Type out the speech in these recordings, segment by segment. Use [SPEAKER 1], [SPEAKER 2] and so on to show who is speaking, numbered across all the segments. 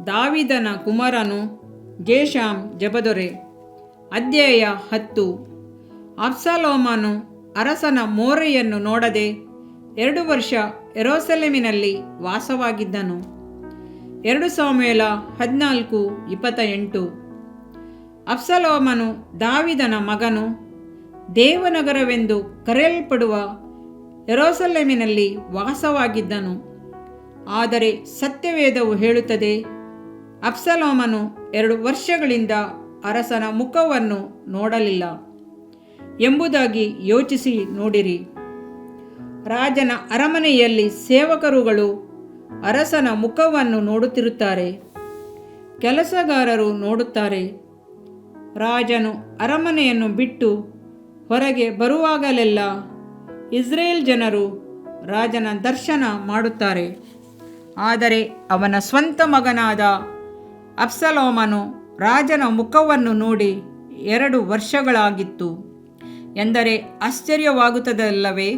[SPEAKER 1] ದಾವೀದನ ಕುಮಾರನು ಜೇಷಾಮ್ ಜಬದೊರೆ. ಅಧ್ಯಾಯ 10. ಅಬ್ಷಾಲೋಮನು ಅರಸನ ಮೋರೆಯನ್ನು ನೋಡದೆ 2 ವರ್ಷ ಯೆರೂಸಲೇಮಿನಲ್ಲಿ ವಾಸವಾಗಿದ್ದನು. 2 ಸಮುವೇಲ 14:28. ಅಬ್ಷಾಲೋಮನು ದಾವೀದನ ಮಗನು ದೇವನಗರವೆಂದು ಕರೆಯಲ್ಪಡುವ ಯೆರೂಸಲೇಮಿನಲ್ಲಿ ವಾಸವಾಗಿದ್ದನು. ಆದರೆ ಸತ್ಯವೇದವು ಹೇಳುತ್ತದೆ, ಅಬ್ಷಾಲೋಮನು 2 ವರ್ಷಗಳಿಂದ ಅರಸನ ಮುಖವನ್ನು ನೋಡಲಿಲ್ಲ ಎಂಬುದಾಗಿ ಯೋಚಿಸಿ ನೋಡಿರಿ. ರಾಜನ ಅರಮನೆಯಲ್ಲಿ ಸೇವಕರುಗಳು ಅರಸನ ಮುಖವನ್ನು ನೋಡುತ್ತಿರುತ್ತಾರೆ, ಕೆಲಸಗಾರರು ನೋಡುತ್ತಾರೆ. ರಾಜನು ಅರಮನೆಯನ್ನು ಬಿಟ್ಟು ಹೊರಗೆ ಬರುವಾಗಲೆಲ್ಲ ಇಸ್ರೇಲ್ ಜನರು ರಾಜನ ದರ್ಶನ ಮಾಡುತ್ತಾರೆ. ಆದರೆ ಅವನ ಸ್ವಂತ ಮಗನಾದ ಅಬ್ಷಾಲೋಮನು ರಾಜನ ಮುಖವನ್ನು ನೋಡಿ 2 ವರ್ಷಗಳಾಗಿತ್ತು ಎಂದರೆ ಆಶ್ಚರ್ಯವಾಗುತ್ತದಲ್ಲವೇ?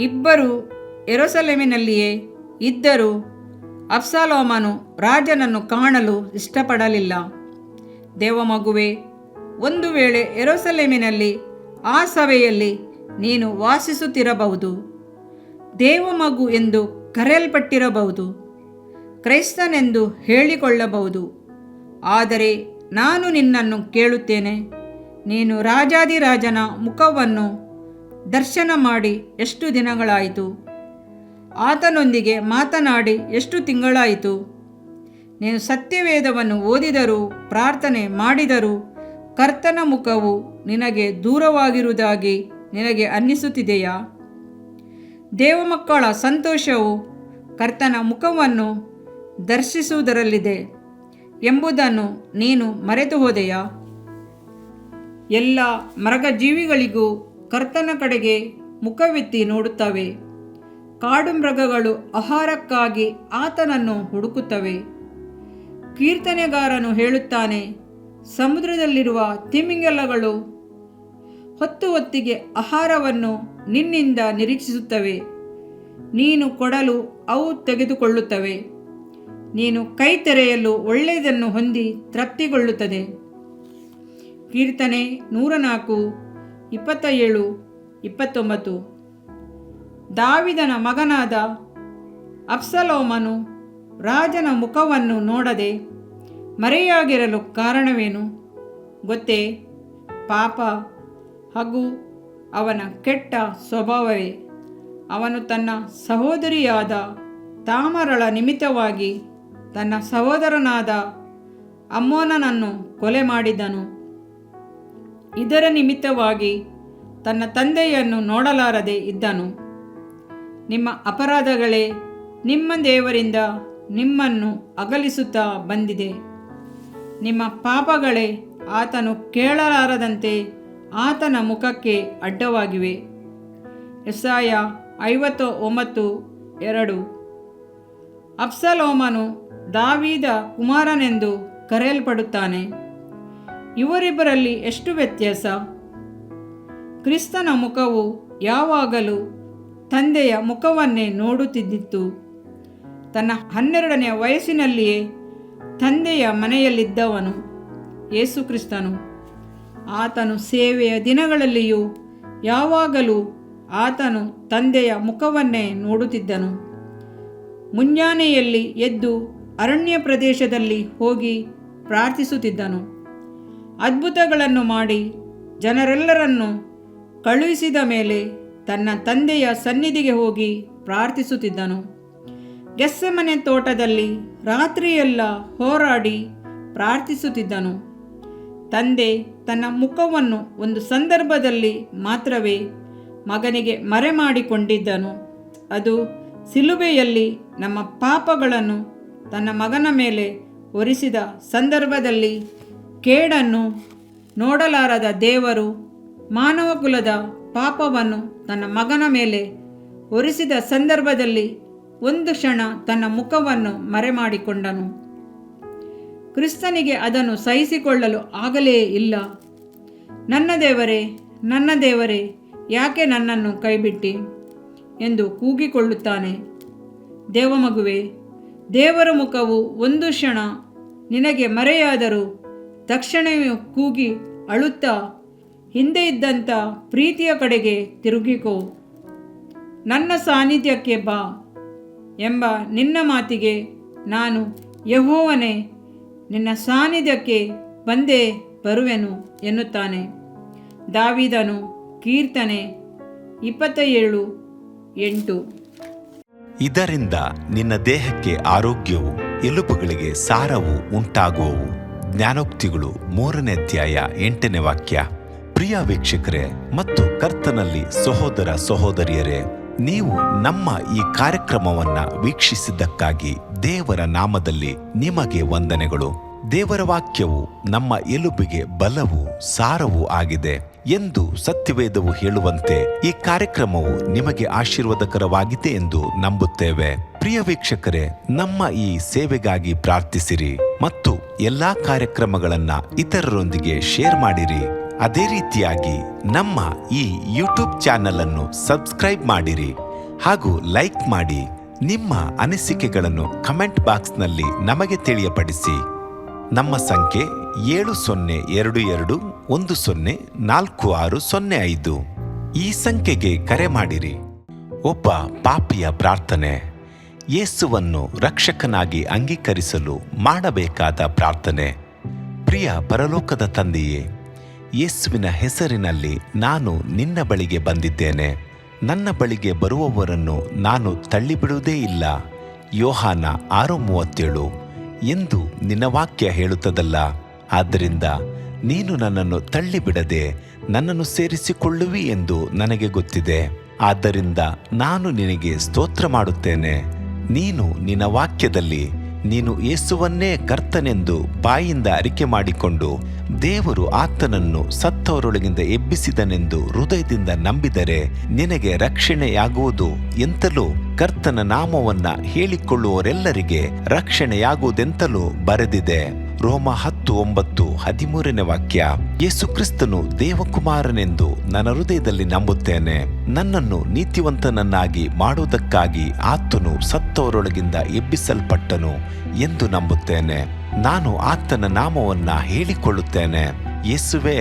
[SPEAKER 1] ಇಬ್ಬರು ಯೆರೂಸಲೇಮಿನಲ್ಲಿಯೇ ಇದ್ದರೂ ಅಬ್ಷಾಲೋಮನು ರಾಜನನ್ನು ಕಾಣಲು ಇಷ್ಟಪಡಲಿಲ್ಲ. ದೇವಮಗುವೆ, ಒಂದು ವೇಳೆ ಯೆರೂಸಲೇಮಿನಲ್ಲಿ ಆ ಸಭೆಯಲ್ಲಿ ನೀನು ವಾಸಿಸುತ್ತಿರಬಹುದು, ದೇವಮಗು ಎಂದು ಕರೆಯಲ್ಪಟ್ಟಿರಬಹುದು, ಕ್ರೈಸ್ತನೆಂದು ಹೇಳಿಕೊಳ್ಳಬಹುದು. ಆದರೆ ನಾನು ನಿನ್ನನ್ನು ಕೇಳುತ್ತೇನೆ, ನೀನು ರಾಜಾದಿರಾಜನ ಮುಖವನ್ನು ದರ್ಶನ ಮಾಡಿ ಎಷ್ಟು ದಿನಗಳಾಯಿತು? ಆತನೊಂದಿಗೆ ಮಾತನಾಡಿ ಎಷ್ಟು ತಿಂಗಳಾಯಿತು? ನೀನು ಸತ್ಯವೇದವನ್ನು ಓದಿದರೂ ಪ್ರಾರ್ಥನೆ ಮಾಡಿದರೂ ಕರ್ತನ ಮುಖವು ನಿನಗೆ ದೂರವಾಗಿರುವುದಾಗಿ ನಿನಗೆ ಅನ್ನಿಸುತ್ತಿದೆಯಾ? ದೇವಮಕ್ಕಳ ಸಂತೋಷವು ಕರ್ತನ ಮುಖವನ್ನು ದರ್ಶಿಸುವುದರಲ್ಲಿದೆ ಎಂಬುದನ್ನು ನೀನು ಮರೆತು ಹೋದೆಯಾ? ಎಲ್ಲ ಮೃಗಜೀವಿಗಳಿಗೂ ಕರ್ತನ ಕಡೆಗೆ ಮುಖವೆತ್ತಿ ನೋಡುತ್ತವೆ. ಕಾಡು ಮೃಗಗಳು ಆಹಾರಕ್ಕಾಗಿ ಆತನನ್ನು ಹುಡುಕುತ್ತವೆ. ಕೀರ್ತನೆಗಾರನು ಹೇಳುತ್ತಾನೆ, ಸಮುದ್ರದಲ್ಲಿರುವ ತಿಮಿಂಗಲಗಳು ಹೊತ್ತಿಗೆ ಆಹಾರವನ್ನು ನಿನ್ನಿಂದ ನಿರೀಕ್ಷಿಸುತ್ತವೆ. ನೀನು ಕೊಡಲು ಅವು ತೆಗೆದುಕೊಳ್ಳುತ್ತವೆ. ನೀನು ಕೈ ತೆರೆಯಲು ಒಳ್ಳೆಯದನ್ನು ಹೊಂದಿ ತೃಪ್ತಿಗೊಳ್ಳುತ್ತದೆ. ಕೀರ್ತನೆ 104:27-29. ದಾವೀದನ ಮಗನಾದ ಅಬ್ಷಾಲೋಮನು ರಾಜನ ಮುಖವನ್ನು ನೋಡದೆ ಮರೆಯಾಗಿರಲು ಕಾರಣವೇನು ಗೊತ್ತೇ? ಪಾಪ ಹಾಗೂ ಅವನ ಕೆಟ್ಟ ಸ್ವಭಾವವೇ. ಅವನು ತನ್ನ ಸಹೋದರಿಯಾದ ತಾಮಾರಳ ನಿಮಿತ್ತವಾಗಿ ತನ್ನ ಸಹೋದರನಾದ ಅಮ್ನೋನನನ್ನು ಕೊಲೆ ಮಾಡಿದನು. ಇದರ ನಿಮಿತ್ತವಾಗಿ ತನ್ನ ತಂದೆಯನ್ನು ನೋಡಲಾರದೆ ಇದ್ದನು. ನಿಮ್ಮ ಅಪರಾಧಗಳೇ ನಿಮ್ಮ ದೇವರಿಂದ ನಿಮ್ಮನ್ನು ಅಗಲಿಸುತ್ತಾ ಬಂದಿದೆ. ನಿಮ್ಮ ಪಾಪಗಳೇ ಆತನು ಕೇಳಲಾರದಂತೆ ಆತನ ಮುಖಕ್ಕೆ ಅಡ್ಡವಾಗಿವೆ. ಯೆಶಾಯ 59:2. ಅಬ್ಷಾಲೋಮನು ದಾವೀದ ಕುಮಾರನೆಂದು ಕರೆಯಲ್ಪಡುತ್ತಾನೆ. ಇವರಿಬ್ಬರಲ್ಲಿ ಎಷ್ಟು ವ್ಯತ್ಯಾಸ! ಕ್ರಿಸ್ತನ ಮುಖವು ಯಾವಾಗಲೂ ತಂದೆಯ ಮುಖವನ್ನೇ ನೋಡುತ್ತಿದ್ದಿತು. ತನ್ನ 12ನೇ ವಯಸ್ಸಿನಲ್ಲಿಯೇ ತಂದೆಯ ಮನೆಯಲ್ಲಿದ್ದವನು ಯೇಸು ಕ್ರಿಸ್ತನು. ಆತನು ಸೇವೆಯ ದಿನಗಳಲ್ಲಿಯೂ ಯಾವಾಗಲೂ ಆತನು ತಂದೆಯ ಮುಖವನ್ನೇ ನೋಡುತ್ತಿದ್ದನು. ಮುಂಜಾನೆಯಲ್ಲಿ ಎದ್ದು ಅರಣ್ಯ ಪ್ರದೇಶದಲ್ಲಿ ಹೋಗಿ ಪ್ರಾರ್ಥಿಸುತ್ತಿದ್ದನು. ಅದ್ಭುತಗಳನ್ನು ಮಾಡಿ ಜನರೆಲ್ಲರನ್ನು ಕಳುಹಿಸಿದ ಮೇಲೆ ತನ್ನ ತಂದೆಯ ಸನ್ನಿಧಿಗೆ ಹೋಗಿ ಪ್ರಾರ್ಥಿಸುತ್ತಿದ್ದನು. ಗೆತ್ಸೆಮನೆ ತೋಟದಲ್ಲಿ ರಾತ್ರಿಯೆಲ್ಲ ಹೋರಾಡಿ ಪ್ರಾರ್ಥಿಸುತ್ತಿದ್ದನು. ತಂದೆ ತನ್ನ ಮುಖವನ್ನು ಒಂದು ಸಂದರ್ಭದಲ್ಲಿ ಮಾತ್ರವೇ ಮಗನಿಗೆ ಮರೆಮಾಡಿಕೊಂಡಿದ್ದನು. ಅದು ಸಿಲುಬೆಯಲ್ಲಿ ನಮ್ಮ ಪಾಪಗಳನ್ನು ತನ್ನ ಮಗನ ಮೇಲೆ ಹೊರಿಸಿದ ಸಂದರ್ಭದಲ್ಲಿ. ಕೇಡನ್ನು ನೋಡಲಾರದ ದೇವರು ಮಾನವಕುಲದ ಪಾಪವನ್ನು ತನ್ನ ಮಗನ ಮೇಲೆ ಹೊರಿಸಿದ ಸಂದರ್ಭದಲ್ಲಿ ಒಂದು ಕ್ಷಣ ತನ್ನ ಮುಖವನ್ನು ಮರೆಮಾಡಿಕೊಂಡನು. ಕ್ರಿಸ್ತನಿಗೆ ಅದನ್ನು ಸಹಿಸಿಕೊಳ್ಳಲು ಆಗಲೇ ಇಲ್ಲ. ನನ್ನ ದೇವರೇ, ನನ್ನ ದೇವರೇ, ಯಾಕೆ ನನ್ನನ್ನು ಕೈಬಿಟ್ಟಿ ಎಂದು ಕೂಗಿಕೊಳ್ಳುತ್ತಾನೆ. ದೇವಮಗುವೆ, ದೇವರ ಮುಖವು ಒಂದು ಕ್ಷಣ ನಿನಗೆ ಮರೆಯಾದರೂ ತಕ್ಷಣವೇ ಕೂಗಿ ಅಳುತ್ತಾ ಹಿಂದೆ ಇದ್ದಂಥ ಪ್ರೀತಿಯ ಕಡೆಗೆ ತಿರುಗಿಕೋ. ನನ್ನ ಸಾನ್ನಿಧ್ಯಕ್ಕೆ ಬಾ ಎಂಬ ನಿನ್ನ ಮಾತಿಗೆ ನಾನು ಯೆಹೋವನೇ ನಿನ್ನ ಸಾನ್ನಿಧ್ಯಕ್ಕೆ ಬಂದೇ ಬರುವೆನು ಎನ್ನುತ್ತಾನೆ. ದಾವೀದನು ಕೀರ್ತನೆ 27:8.
[SPEAKER 2] ಇದರಿಂದ ನಿನ್ನ ದೇಹಕ್ಕೆ ಆರೋಗ್ಯವು, ಎಲುಬುಗಳಿಗೆ ಸಾರವು ಉಂಟಾಗುವವು. ಜ್ಞಾನೋಕ್ತಿಗಳು 3ನೇ ಅಧ್ಯಾಯ 8ನೇ ವಾಕ್ಯ. ಪ್ರಿಯ ವೀಕ್ಷಕರೇ ಮತ್ತು ಕರ್ತನಲ್ಲಿ ಸಹೋದರ ಸಹೋದರಿಯರೇ, ನೀವು ನಮ್ಮ ಈ ಕಾರ್ಯಕ್ರಮವನ್ನ ವೀಕ್ಷಿಸಿದ್ದಕ್ಕಾಗಿ ದೇವರ ನಾಮದಲ್ಲಿ ನಿಮಗೆ ವಂದನೆಗಳು. ದೇವರ ವಾಕ್ಯವು ನಮ್ಮ ಎಲುಬಿಗೆ ಬಲವೂ ಸಾರವೂ ಆಗಿದೆ ಎಂದು ಸತ್ಯವೇದವು ಹೇಳುವಂತೆ ಈ ಕಾರ್ಯಕ್ರಮವು ನಿಮಗೆ ಆಶೀರ್ವಾದಕರವಾಗಿದೆ ಎಂದು ನಂಬುತ್ತೇವೆ. ಪ್ರಿಯ ವೀಕ್ಷಕರೇ, ನಮ್ಮ ಈ ಸೇವೆಗಾಗಿ ಪ್ರಾರ್ಥಿಸಿರಿ ಮತ್ತು ಎಲ್ಲಾ ಕಾರ್ಯಕ್ರಮಗಳನ್ನ ಇತರರೊಂದಿಗೆ ಶೇರ್ ಮಾಡಿರಿ. ಅದೇ ರೀತಿಯಾಗಿ ನಮ್ಮ ಈ ಯೂಟ್ಯೂಬ್ ಚಾನೆಲ್ ಅನ್ನು ಸಬ್ಸ್ಕ್ರೈಬ್ ಮಾಡಿರಿ ಹಾಗೂ ಲೈಕ್ ಮಾಡಿ. ನಿಮ್ಮ ಅನಿಸಿಕೆಗಳನ್ನು ಕಮೆಂಟ್ ಬಾಕ್ಸ್ನಲ್ಲಿ ನಮಗೆ ತಿಳಿಯಪಡಿಸಿ. ನಮ್ಮ ಸಂಖ್ಯೆ 7022104605. ಈ ಸಂಖ್ಯೆಗೆ ಕರೆ ಮಾಡಿರಿ. ಒಬ್ಬ ಪಾಪಿಯ ಪ್ರಾರ್ಥನೆ, ಯೇಸುವನ್ನು ರಕ್ಷಕನಾಗಿ ಅಂಗೀಕರಿಸಲು ಮಾಡಬೇಕಾದ ಪ್ರಾರ್ಥನೆ. ಪ್ರಿಯ ಪರಲೋಕದ ತಂದೆಯೇ, ಯೇಸುವಿನ ಹೆಸರಿನಲ್ಲಿ ನಾನು ನಿನ್ನ ಬಳಿಗೆ ಬಂದಿದ್ದೇನೆ. ನನ್ನ ಬಳಿಗೆ ಬರುವವರನ್ನು ನಾನು ತಳ್ಳಿಬಿಡುವುದೇ ಇಲ್ಲ. ಯೋಹಾನ 6:37 ಎಂದು ನಿನ್ನ ವಾಕ್ಯ ಹೇಳುತ್ತದಲ್ಲ. ಆದ್ದರಿಂದ ನೀನು ನನ್ನನ್ನು ತಳ್ಳಿಬಿಡದೆ ನನ್ನನ್ನು ಸೇರಿಸಿಕೊಳ್ಳುವಿ ಎಂದು ನನಗೆ ಗೊತ್ತಿದೆ. ಆದ್ದರಿಂದ ನಾನು ನಿನಗೆ ಸ್ತೋತ್ರ ಮಾಡುತ್ತೇನೆ. ನೀನು ನಿನ್ನ ವಾಕ್ಯದಲ್ಲಿ ನೀನು ಯೇಸುವನ್ನೇ ಕರ್ತನೆಂದು ಬಾಯಿಂದ ಅರಿಕೆ ಮಾಡಿಕೊಂಡು ದೇವರು ಆತನನ್ನು ಸತ್ತವರೊಳಗಿಂದ ಎಬ್ಬಿಸಿದನೆಂದು ಹೃದಯದಿಂದ ನಂಬಿದರೆ ನಿನಗೆ ರಕ್ಷಣೆಯಾಗುವುದು ಎಂತಲೂ ಕರ್ತನ ನಾಮವನ್ನ ಹೇಳಿಕೊಳ್ಳುವವರೆಲ್ಲರಿಗೆ ರಕ್ಷಣೆಯಾಗುವುದೆಂತಲೂ ಬರೆದಿದೆ. ರೋಮ 10:9-13ನೇ ವಾಕ್ಯ. ಯೇಸು ಕ್ರಿಸ್ತನು ದೇವಕುಮಾರನೆಂದು ನನ್ನ ಹೃದಯದಲ್ಲಿ ನಂಬುತ್ತೇನೆ. ನನ್ನನ್ನು ನೀತಿವಂತನನ್ನಾಗಿ ಮಾಡುವುದಕ್ಕಾಗಿ ಆತನು ಸತ್ತವರೊಳಗಿಂದ ಎಬ್ಬಿಸಲ್ಪಟ್ಟನು ಎಂದು ನಂಬುತ್ತೇನೆ. ನಾನು ಆತನ ನಾಮವನ್ನ ಹೇಳಿಕೊಳ್ಳುತ್ತೇನೆ. ಯೇಸುವೇ,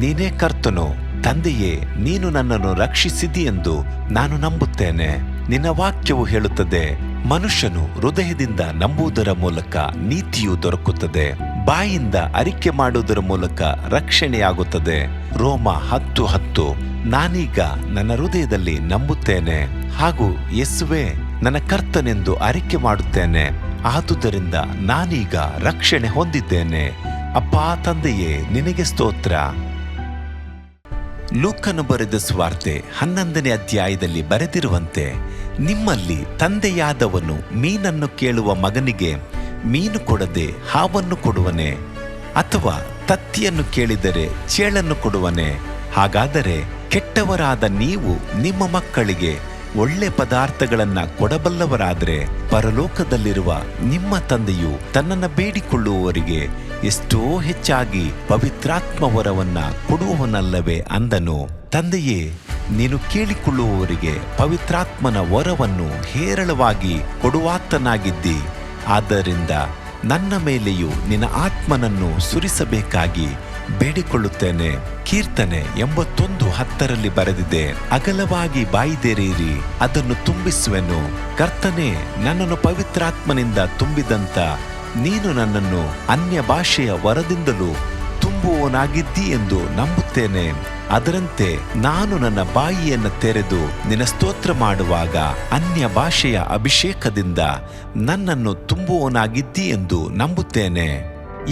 [SPEAKER 2] ನೀನೇ ಕರ್ತನು. ತಂದೆಯೇ, ನೀನು ನನ್ನನ್ನು ರಕ್ಷಿಸಿದಿ ಎಂದು ನಾನು ನಂಬುತ್ತೇನೆ. ನಿನ್ನ ವಾಕ್ಯವು ಹೇಳುತ್ತದೆ, ಮನುಷ್ಯನು ಹೃದಯದಿಂದ ನಂಬುವುದರ ಮೂಲಕ ನೀತಿಯು ದೊರಕುತ್ತದೆ, ಬಾಯಿಂದ ಅರಿಕೆ ಮಾಡುವುದರ ಮೂಲಕ ರಕ್ಷಣೆಯಾಗುತ್ತದೆ. ರೋಮ 10:10. ನಾನೀಗ ನನ್ನ ಹೃದಯದಲ್ಲಿ ನಂಬುತ್ತೇನೆ ಹಾಗೂ ಯೇಸುವೇ ನನ್ನ ಕರ್ತನೆಂದು ಅರಿಕೆ ಮಾಡುತ್ತೇನೆ. ಆದುದರಿಂದ ನಾನೀಗ ರಕ್ಷಣೆ ಹೊಂದಿದ್ದೇನೆ. ಅಪ್ಪಾ ತಂದೆಯೇ, ನಿನಗೆ ಸ್ತೋತ್ರ. ಲೂಕನು ಬರೆದ ಸುವಾರ್ತೆ 11ನೇ ಅಧ್ಯಾಯದಲ್ಲಿ ಬರೆದಿರುವಂತೆ, ನಿಮ್ಮಲ್ಲಿ ತಂದೆಯಾದವನು ಮೀನನ್ನು ಕೇಳುವ ಮಗನಿಗೆ ಮೀನು ಕೊಡದೆ ಹಾವನ್ನು ಕೊಡುವನೆ? ಅಥವಾ ತತ್ತಿಯನ್ನು ಕೇಳಿದರೆ ಚೇಳನ್ನು ಕೊಡುವನೆ? ಹಾಗಾದರೆ ಕೆಟ್ಟವರಾದ ನೀವು ನಿಮ್ಮ ಮಕ್ಕಳಿಗೆ ಒಳ್ಳೆ ಪದಾರ್ಥಗಳನ್ನ ಕೊಡಬಲ್ಲವರಾದರೆ ಪರಲೋಕದಲ್ಲಿರುವ ನಿಮ್ಮ ತಂದೆಯು ತನ್ನನ್ನು ಬೇಡಿಕೊಳ್ಳುವವರಿಗೆ ಎಷ್ಟೋ ಹೆಚ್ಚಾಗಿ ಪವಿತ್ರಾತ್ಮ ವರವನ್ನ ಕೊಡುವವನಲ್ಲವೇ ಅಂದನು. ತಂದೆಯೇ, ನೀನು ಕೇಳಿಕೊಳ್ಳುವವರಿಗೆ ಪವಿತ್ರಾತ್ಮನ ವರವನ್ನು ಹೇರಳವಾಗಿ ಕೊಡುವಾತನಾಗಿದ್ದಿ. ಆದ್ದರಿಂದ ನನ್ನ ಮೇಲೆಯೂ ನಿನ್ನ ಆತ್ಮನನ್ನು ಸುರಿಸಬೇಕಾಗಿ ಬೇಡಿಕೊಳ್ಳುತ್ತೇನೆ. ಕೀರ್ತನೆ 81:10 ಬರೆದಿದೆ, ಅಗಲವಾಗಿ ಬಾಯಿದೆರೆಯಿರಿ, ಅದನ್ನು ತುಂಬಿಸುವೆನು. ಕರ್ತನೇ, ನನ್ನನ್ನು ಪವಿತ್ರಾತ್ಮನಿಂದ ತುಂಬಿದಂತ ನೀನು ನನ್ನನ್ನು ಅನ್ಯ ಭಾಷೆಯ ವರದಿಂದಲೂ ತುಂಬುವವನಾಗಿದ್ದಿ ಎಂದು ನಂಬುತ್ತೇನೆ. ಅದರಂತೆ ನಾನು ನನ್ನ ಬಾಯಿಯನ್ನು ತೆರೆದು ನಿನ್ನ ಸ್ತೋತ್ರ ಮಾಡುವಾಗ ಅನ್ಯ ಭಾಷೆಯ ಅಭಿಷೇಕದಿಂದ ನನ್ನನ್ನು ತುಂಬುವವನಾಗಿದ್ದಿ ಎಂದು ನಂಬುತ್ತೇನೆ.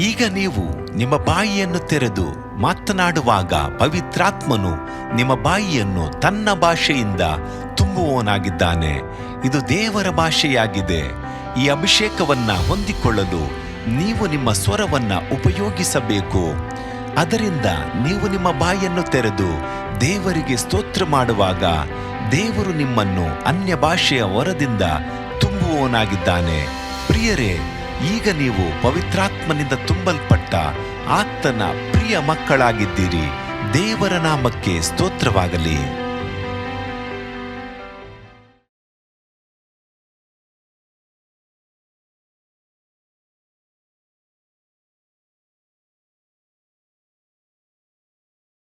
[SPEAKER 2] ಈಗ ನೀವು ನಿಮ್ಮ ಬಾಯಿಯನ್ನು ತೆರೆದು ಮಾತನಾಡುವಾಗ ಪವಿತ್ರಾತ್ಮನು ನಿಮ್ಮ ಬಾಯಿಯನ್ನು ತನ್ನ ಭಾಷೆಯಿಂದ ತುಂಬುವವನಾಗಿದ್ದಾನೆ. ಇದು ದೇವರ ಭಾಷೆಯಾಗಿದೆ. ಈ ಅಭಿಷೇಕವನ್ನ ಹೊಂದಿಕೊಳ್ಳಲು ನೀವು ನಿಮ್ಮ ಸ್ವರವನ್ನ ಉಪಯೋಗಿಸಬೇಕು. ಅದರಿಂದ ನೀವು ನಿಮ್ಮ ಬಾಯನ್ನು ತೆರೆದು ದೇವರಿಗೆ ಸ್ತೋತ್ರ ಮಾಡುವಾಗ ದೇವರು ನಿಮ್ಮನ್ನು ಅನ್ಯ ಭಾಷೆಯ ವರದಿಂದ ತುಂಬುವವನಾಗಿದ್ದಾನೆ. ಪ್ರಿಯರೇ, ಈಗ ನೀವು ಪವಿತ್ರಾತ್ಮನಿಂದ ತುಂಬಲ್ಪಟ್ಟ ಆತನ ಪ್ರಿಯ ಮಕ್ಕಳಾಗಿದ್ದೀರಿ. ದೇವರ ನಾಮಕ್ಕೆ ಸ್ತೋತ್ರವಾಗಲಿ.